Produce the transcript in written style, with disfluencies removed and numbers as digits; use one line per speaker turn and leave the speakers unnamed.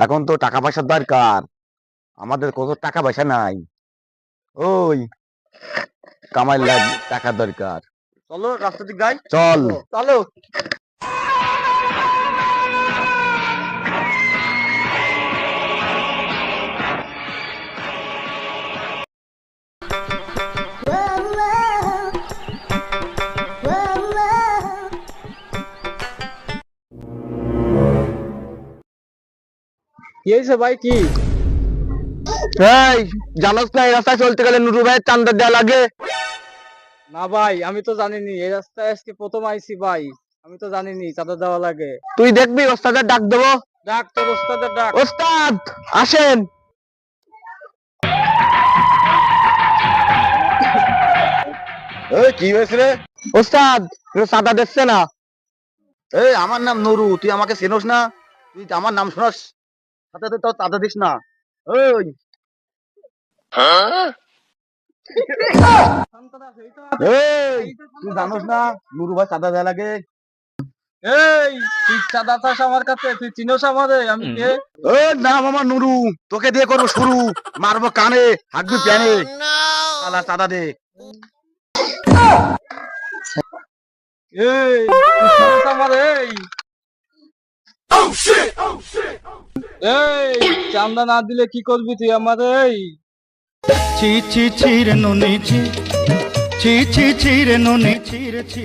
এখন তো টাকা পয়সার দরকার, আমাদের কত টাকা পয়সা নাই। ওই কামাই টাকা দরকার।
চলো রাস্তা দিক যাই।
চল।
চলো। কি হয়েছে ভাই? কি
এই জানোস না, এই রাস্তায় চলতে গেলে নুরু ভাইয়ের চান্দা দেওয়া লাগে?
না ভাই, আমি তো জানিনি, এই রাস্তায় আজকে প্রথম আইছি ভাই। আমি তো জানিনি চাঁদা দেওয়া লাগে।
তুই দেখবি, ওস্তাদের ডাক দেবো।
ডাক তোর ওস্তাদের ডাক।
ওস্তাদ আসেন।
এই কি হয়েছে রে?
ওস্তাদ চাঁদা দিচ্ছে না।
এই আমার নাম নুরু, তুই আমাকে চেনোস না? তুই আমার নাম শোনাস, সাথে তো চাঁদা দিস না। ওই
এই তুই জানোস না নুরু ভাই চাঁদা দেওয়া লাগে?
এই তুই চাঁদা চাস আমার কাছে? তুই চিনোস আমারে? আমি কে?
ওই নাম আমার নুরু, তোকে দিয়ে করবো শুরু। মারবো কানে, হাঁকবি প্যানে। শালা চাঁদা দে।
এই তুই চিনোস আমারে? এই চান্দা না দিলে কি করবি তুই আমারে? এই
ছি ছি ছি রে নুনি ছি ছি ছি ছি রে নুনি ছি রে ছি